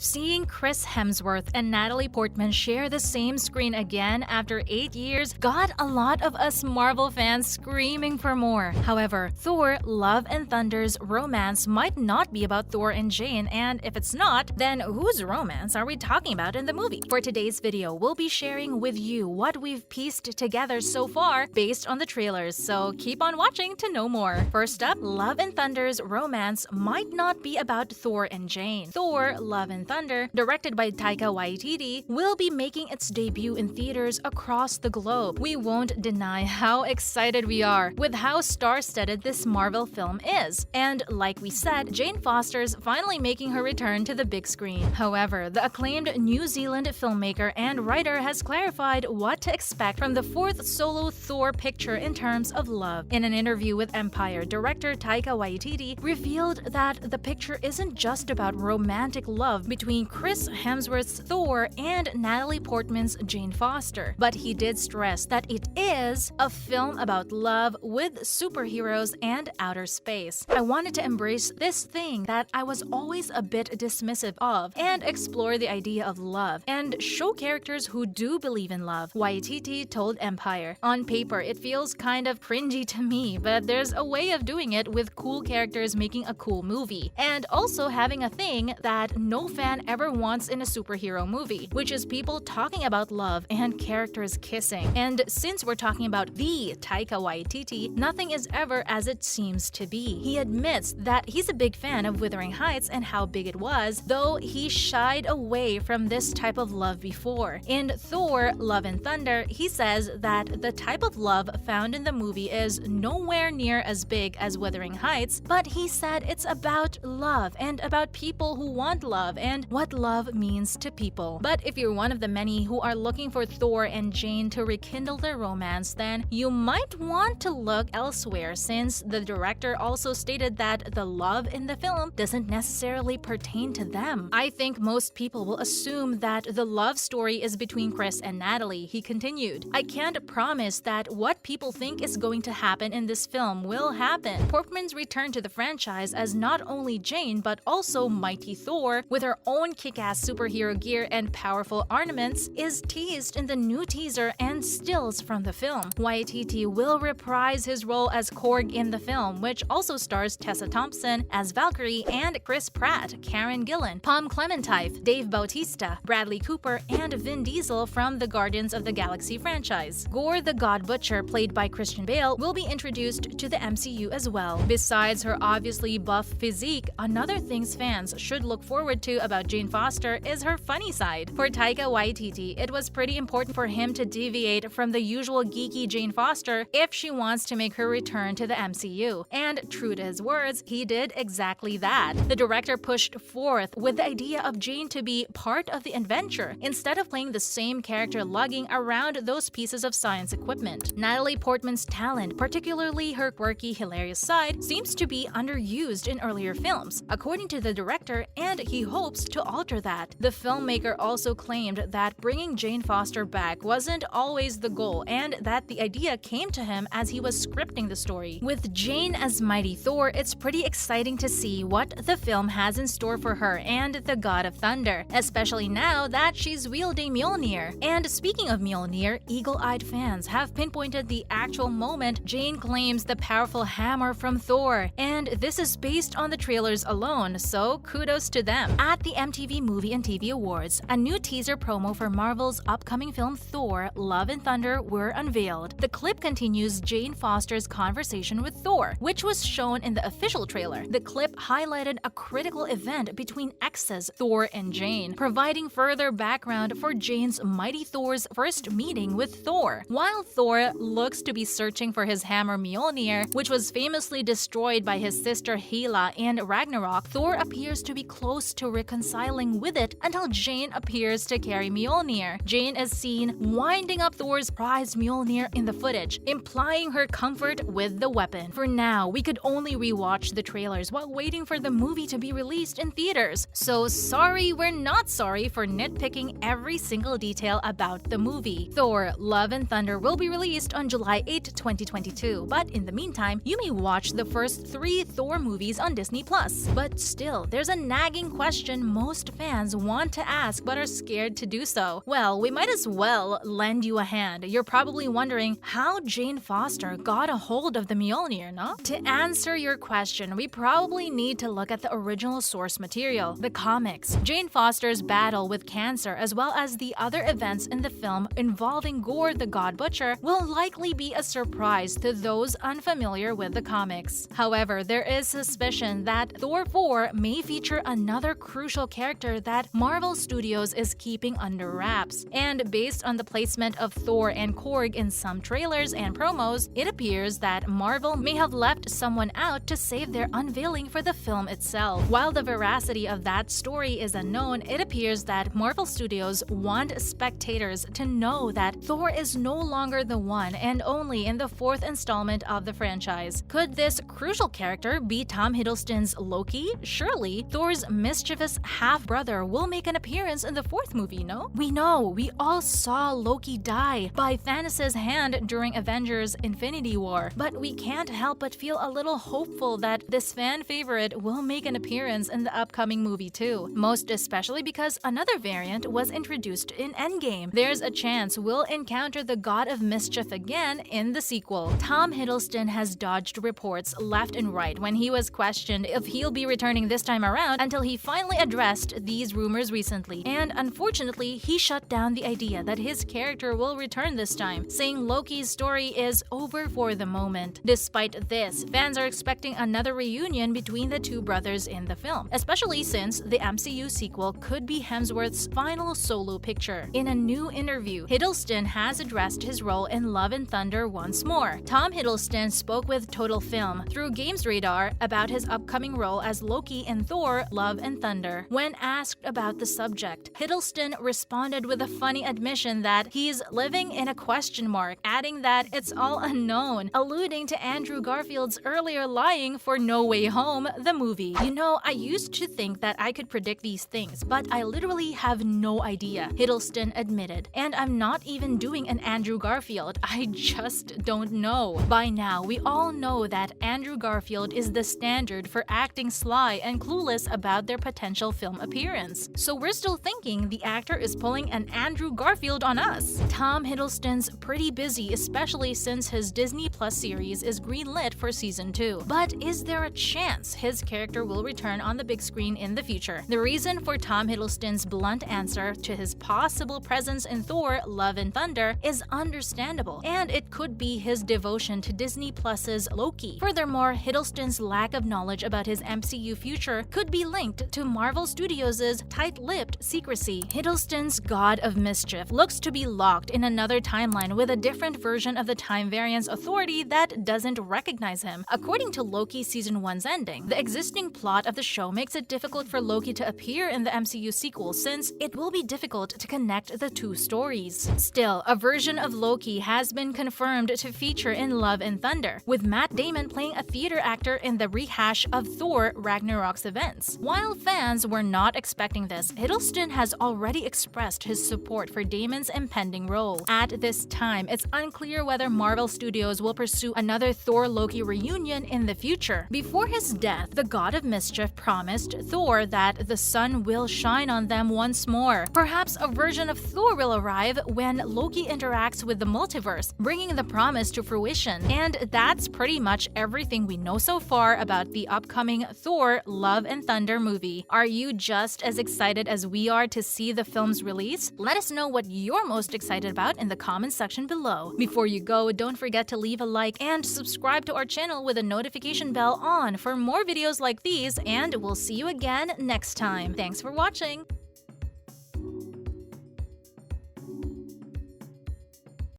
Seeing Chris Hemsworth and Natalie Portman share the same screen again after 8 years got a lot of us Marvel fans screaming for more. However, Thor: Love and Thunder's romance might not be about Thor and Jane, and if it's not, then whose romance are we talking about in the movie? For today's video, we'll be sharing with you what we've pieced together so far based on the trailers, so keep on watching to know more. First up, Love and Thunder's romance might not be about Thor and Jane. Thor: Love and Thunder, directed by Taika Waititi, will be making its debut in theaters across the globe. We won't deny how excited we are with how star-studded this Marvel film is. And like we said, Jane Foster's finally making her return to the big screen. However, the acclaimed New Zealand filmmaker and writer has clarified what to expect from the fourth solo Thor picture in terms of love. In an interview with Empire, director Taika Waititi revealed that the picture isn't just about romantic love between Chris Hemsworth's Thor and Natalie Portman's Jane Foster, but he did stress that it is a film about love with superheroes and outer space. I wanted to embrace this thing that I was always a bit dismissive of and explore the idea of love and show characters who do believe in love, Waititi told Empire. On paper, it feels kind of cringy to me, but there's a way of doing it with cool characters making a cool movie, and also having a thing that no fan ever wants in a superhero movie, which is people talking about love and characters kissing. And since we're talking about the Taika Waititi, nothing is ever as it seems to be. He admits that he's a big fan of Wuthering Heights and how big it was, though he shied away from this type of love before. In Thor: Love and Thunder, he says that the type of love found in the movie is nowhere near as big as Wuthering Heights, but he said it's about love and about people who want love and what love means to people. But if you're one of the many who are looking for Thor and Jane to rekindle their romance, then you might want to look elsewhere, since the director also stated that the love in the film doesn't necessarily pertain to them. I think most people will assume that the love story is between Chris and Natalie, he continued. I can't promise that what people think is going to happen in this film will happen. Portman's return to the franchise as not only Jane but also mighty Thor, with her own kick-ass superhero gear and powerful ornaments, is teased in the new teaser and stills from the film. Waititi will reprise his role as Korg in the film, which also stars Tessa Thompson as Valkyrie and Chris Pratt, Karen Gillan, Pom Clementine, Dave Bautista, Bradley Cooper, and Vin Diesel from the Guardians of the Galaxy franchise. Gore the God Butcher, played by Christian Bale, will be introduced to the MCU as well. Besides her obviously buff physique, another thing fans should look forward to about Jane Foster is her funny side. For Taika Waititi, it was pretty important for him to deviate from the usual geeky Jane Foster if she wants to make her return to the MCU. And true to his words, he did exactly that. The director pushed forth with the idea of Jane to be part of the adventure, instead of playing the same character lugging around those pieces of science equipment. Natalie Portman's talent, particularly her quirky, hilarious side, seems to be underused in earlier films, according to the director, and he hopes to alter that. The filmmaker also claimed that bringing Jane Foster back wasn't always the goal, and that the idea came to him as he was scripting the story. With Jane as mighty Thor, it's pretty exciting to see what the film has in store for her and the God of Thunder, especially now that she's wielding Mjolnir. And speaking of Mjolnir, eagle-eyed fans have pinpointed the actual moment Jane claims the powerful hammer from Thor, and this is based on the trailers alone, so kudos to them. At the MTV Movie and TV Awards, a new teaser promo for Marvel's upcoming film Thor: Love and Thunder were unveiled. The clip continues Jane Foster's conversation with Thor, which was shown in the official trailer. The clip highlighted a critical event between exes Thor and Jane, providing further background for Jane's mighty Thor's first meeting with Thor. While Thor looks to be searching for his hammer Mjolnir, which was famously destroyed by his sister Hela in Ragnarok, Thor appears to be close to reconciling with it until Jane appears to carry Mjolnir. Jane is seen winding up Thor's prized Mjolnir in the footage, implying her comfort with the weapon. For now, we could only rewatch the trailers while waiting for the movie to be released in theaters. So sorry, we're not sorry for nitpicking every single detail about the movie. Thor: Love and Thunder will be released on July 8, 2022, but in the meantime, you may watch the first 3 Thor movies on Disney+. But still, there's a nagging question most fans want to ask but are scared to do so. Well, we might as well lend you a hand. You're probably wondering how Jane Foster got a hold of the Mjolnir, no? To answer your question, we probably need to look at the original source material, the comics. Jane Foster's battle with cancer, as well as the other events in the film involving Gore the God Butcher, will likely be a surprise to those unfamiliar with the comics. However, there is suspicion that Thor 4 may feature another crucial character that Marvel Studios is keeping under wraps. And based on the placement of Thor and Korg in some trailers and promos, it appears that Marvel may have left someone out to save their unveiling for the film itself. While the veracity of that story is unknown, it appears that Marvel Studios want spectators to know that Thor is no longer the one and only in the fourth installment of the franchise. Could this crucial character be Tom Hiddleston's Loki? Surely, Thor's mischievous half-brother will make an appearance in the fourth movie, no? We know, we all saw Loki die by Thanos' hand during Avengers Infinity War, but we can't help but feel a little hopeful that this fan favorite will make an appearance in the upcoming movie too, most especially because another variant was introduced in Endgame. There's a chance we'll encounter the God of Mischief again in the sequel. Tom Hiddleston has dodged reports left and right when he was questioned if he'll be returning this time around until he finally addressed these rumors recently. And unfortunately, he shut down the idea that his character will return this time, saying Loki's story is over for the moment. Despite this, fans are expecting another reunion between the two brothers in the film, especially since the MCU sequel could be Hemsworth's final solo picture. In a new interview, Hiddleston has addressed his role in Love and Thunder once more. Tom Hiddleston spoke with Total Film through Games Radar about his upcoming role as Loki in Thor: Love and Thunder. When asked about the subject, Hiddleston responded with a funny admission that he's living in a question mark, adding that it's all unknown, alluding to Andrew Garfield's earlier lying for No Way Home, the movie. You know, I used to think that I could predict these things, but I literally have no idea, Hiddleston admitted. And I'm not even doing an Andrew Garfield, I just don't know. By now, we all know that Andrew Garfield is the standard for acting sly and clueless about their potential film appearance. So we're still thinking the actor is pulling an Andrew Garfield on us. Tom Hiddleston's pretty busy, especially since his Disney Plus series is greenlit for season 2. But is there a chance his character will return on the big screen in the future? The reason for Tom Hiddleston's blunt answer to his possible presence in Thor: Love and Thunder is understandable, and it could be his devotion to Disney Plus's Loki. Furthermore, Hiddleston's lack of knowledge about his MCU future could be linked to Marvel Studios' tight-lipped secrecy. Hiddleston's God of Mischief looks to be locked in another timeline with a different version of the Time Variance Authority that doesn't recognize him. According to Loki Season 1's ending, the existing plot of the show makes it difficult for Loki to appear in the MCU sequel since it will be difficult to connect the two stories. Still, a version of Loki has been confirmed to feature in Love and Thunder, with Matt Damon playing a theater actor in the rehash of Thor: Ragnarok's events. While fans were not expecting this, Hiddleston has already expressed his support for Damon's impending role. At this time, it's unclear whether Marvel Studios will pursue another Thor-Loki reunion in the future. Before his death, the God of Mischief promised Thor that the sun will shine on them once more. Perhaps a version of Thor will arrive when Loki interacts with the multiverse, bringing the promise to fruition. And that's pretty much everything we know so far about the upcoming Thor: Love and Thunder movie. Are you just as excited as we are to see the film's release? Let us know what you're most excited about in the comments section below. Before you go, don't forget to leave a like and subscribe to our channel with a notification bell on for more videos like these, and we'll see you again next time. Thanks for watching!